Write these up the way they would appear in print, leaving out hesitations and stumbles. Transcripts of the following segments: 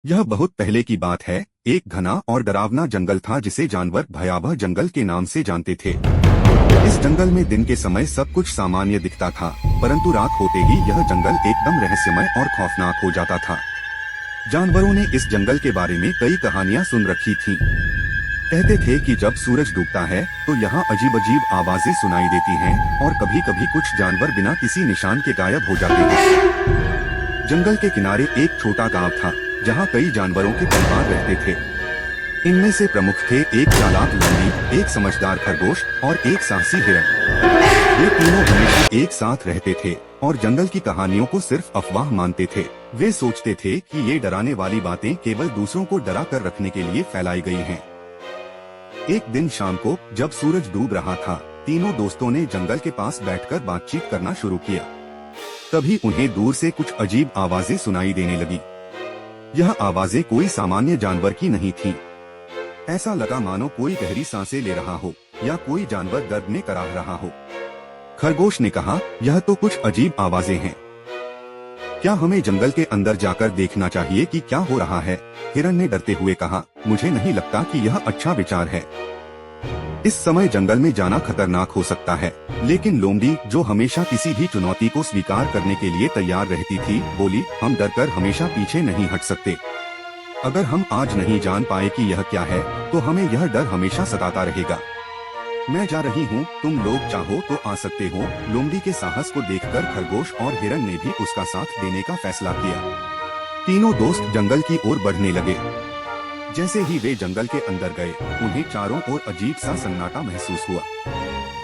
यह बहुत पहले की बात है। एक घना और डरावना जंगल था जिसे जानवर भयावह जंगल के नाम से जानते थे। इस जंगल में दिन के समय सब कुछ सामान्य दिखता था, परंतु रात होते ही यह जंगल एकदम रहस्यमय और खौफनाक हो जाता था। जानवरों ने इस जंगल के बारे में कई कहानियां सुन रखी थीं। कहते थे कि जब सूरज डूबता है तो यहाँ अजीब अजीब आवाजें सुनाई देती हैं और कभी कभी कुछ जानवर बिना किसी निशान के गायब हो जाते हैं। जंगल के किनारे एक छोटा गांव था जहाँ कई जानवरों के परिवार रहते थे। इनमें से प्रमुख थे एक चालाक लोमड़ी, एक समझदार खरगोश और एक साहसी हिरण। वे तीनों हमेशा एक साथ रहते थे और जंगल की कहानियों को सिर्फ अफवाह मानते थे। वे सोचते थे कि ये डराने वाली बातें केवल दूसरों को डरा कर रखने के लिए फैलाई गई हैं। एक दिन शाम को जब सूरज डूब रहा था, तीनों दोस्तों ने जंगल के पास बैठकर बातचीत करना शुरू किया। तभी उन्हें दूर से कुछ अजीब आवाजें सुनाई देने लगी। यह आवाजें कोई सामान्य जानवर की नहीं थीं। ऐसा लगा मानो कोई गहरी सांसें ले रहा हो या कोई जानवर दर्द में कराह रहा हो। खरगोश ने कहा, यह तो कुछ अजीब आवाजें हैं। क्या हमें जंगल के अंदर जाकर देखना चाहिए कि क्या हो रहा है? हिरण ने डरते हुए कहा, मुझे नहीं लगता कि यह अच्छा विचार है। इस समय जंगल में जाना खतरनाक हो सकता है। लेकिन लोमड़ी, जो हमेशा किसी भी चुनौती को स्वीकार करने के लिए तैयार रहती थी, बोली, हम डरकर हमेशा पीछे नहीं हट सकते। अगर हम आज नहीं जान पाए कि यह क्या है, तो हमें यह डर हमेशा सताता रहेगा। मैं जा रही हूँ, तुम लोग चाहो तो आ सकते हो। लोमड़ी के साहस को देखकर खरगोश और हिरण ने भी उसका साथ देने का फैसला किया। तीनों दोस्त जंगल की ओर बढ़ने लगे। जैसे ही वे जंगल के अंदर गए, उन्हें चारों ओर अजीब सा सन्नाटा महसूस हुआ।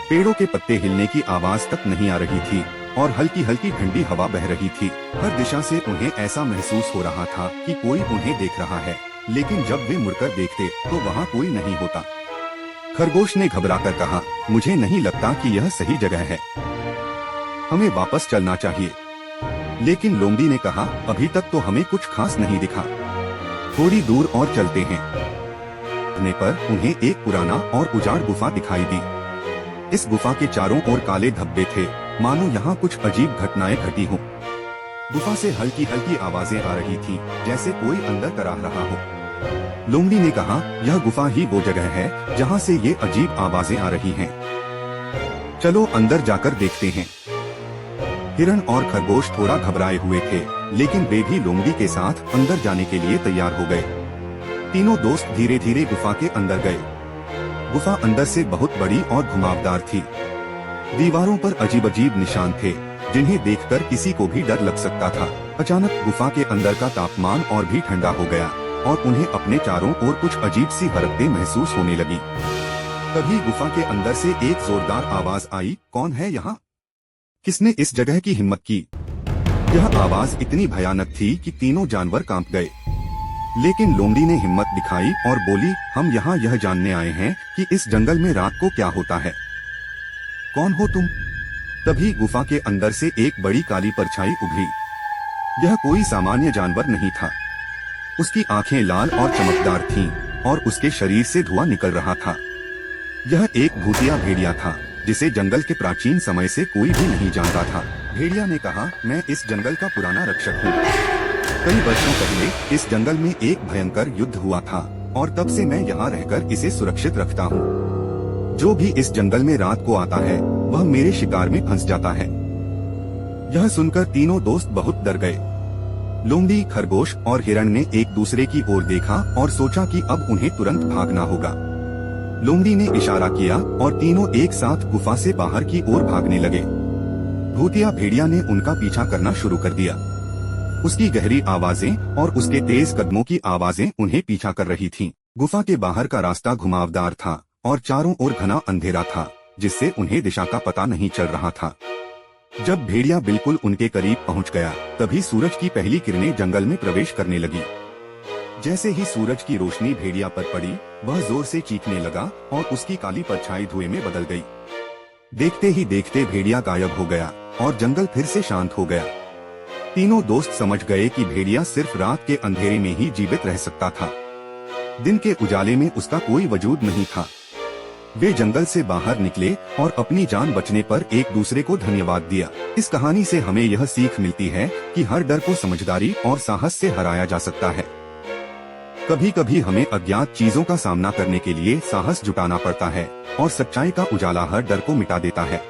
पेड़ों के पत्ते हिलने की आवाज तक नहीं आ रही थी और हल्की हल्की ठंडी हवा बह रही थी। हर दिशा से उन्हें ऐसा महसूस हो रहा था कि कोई उन्हें देख रहा है, लेकिन जब वे मुड़कर देखते तो वहाँ कोई नहीं होता। खरगोश ने घबराकर कहा, मुझे नहीं लगता कि यह सही जगह है, हमें वापस चलना चाहिए। लेकिन लोमड़ी ने कहा, अभी तक तो हमें कुछ खास नहीं दिखा, थोड़ी दूर और चलते हैं। चलने पर उन्हें एक पुराना और उजाड़ गुफा दिखाई दी। इस गुफा के चारों ओर काले धब्बे थे, मानो यहाँ कुछ अजीब घटनाएं घटी हों। गुफा से हल्की हल्की आवाजें आ रही थी, जैसे कोई अंदर कराह रहा हो। लोमड़ी ने कहा, यह गुफा ही वो जगह है जहाँ से ये अजीब आवाजें आ रही हैं। चलो अंदर जाकर देखते हैं। हिरण और खरगोश थोड़ा घबराए हुए थे, लेकिन वे भी लोमड़ी के साथ अंदर जाने के लिए तैयार हो गए। तीनों दोस्त धीरे धीरे गुफा के अंदर गए। गुफा अंदर से बहुत बड़ी और घुमावदार थी। दीवारों पर अजीब अजीब निशान थे, जिन्हें देखकर किसी को भी डर लग सकता था। अचानक गुफा के अंदर का तापमान और भी ठंडा हो गया और उन्हें अपने चारों ओर कुछ अजीब सी हरकतें महसूस होने लगी। तभी गुफा के अंदर से एक जोरदार आवाज आई, कौन है यहाँ? किसने इस जगह की हिम्मत की? यह आवाज इतनी भयानक थी कि तीनों जानवर कांप गए। लेकिन लोमड़ी ने हिम्मत दिखाई और बोली, हम यहाँ यह जानने आए हैं कि इस जंगल में रात को क्या होता है। कौन हो तुम? तभी गुफा के अंदर से एक बड़ी काली परछाई उभरी। यह कोई सामान्य जानवर नहीं था। उसकी आंखें लाल और चमकदार थीं और उसके शरीर से धुआं निकल रहा था। यह एक भूतिया भेड़िया था, जिसे जंगल के प्राचीन समय से कोई भी नहीं जानता था। भेड़िया ने कहा, मैं इस जंगल का पुराना रक्षक हूँ। कई वर्षों पहले इस जंगल में एक भयंकर युद्ध हुआ था और तब से मैं यहाँ रहकर इसे सुरक्षित रखता हूँ। जो भी इस जंगल में रात को आता है, वह मेरे शिकार में फंस जाता है। यह सुनकर तीनों दोस्त बहुत डर गए। लोमड़ी, खरगोश और हिरण ने एक दूसरे की ओर देखा और सोचा कि अब उन्हें तुरंत भागना होगा। लोमड़ी ने इशारा किया और तीनों एक साथ गुफा से बाहर की ओर भागने लगे। भूतिया भेड़िया ने उनका पीछा करना शुरू कर दिया। उसकी गहरी आवाजें और उसके तेज कदमों की आवाजें उन्हें पीछा कर रही थीं। गुफा के बाहर का रास्ता घुमावदार था और चारों ओर घना अंधेरा था, जिससे उन्हें दिशा का पता नहीं चल रहा था। जब भेड़िया बिल्कुल उनके करीब पहुंच गया, तभी सूरज की पहली किरणें जंगल में प्रवेश करने लगी। जैसे ही सूरज की रोशनी भेड़िया पर पड़ी, वह जोर से चीखने लगा और उसकी काली परछाई धुएं में बदल गई। देखते ही देखते भेड़िया गायब हो गया और जंगल फिर से शांत हो गया। तीनों दोस्त समझ गए कि भेड़िया सिर्फ रात के अंधेरे में ही जीवित रह सकता था। दिन के उजाले में उसका कोई वजूद नहीं था। वे जंगल से बाहर निकले और अपनी जान बचने पर एक दूसरे को धन्यवाद दिया। इस कहानी से हमें यह सीख मिलती है कि हर डर को समझदारी और साहस से हराया जा सकता है। कभी कभी हमें अज्ञात चीजों का सामना करने के लिए साहस जुटाना पड़ता है और सच्चाई का उजाला हर डर को मिटा देता है।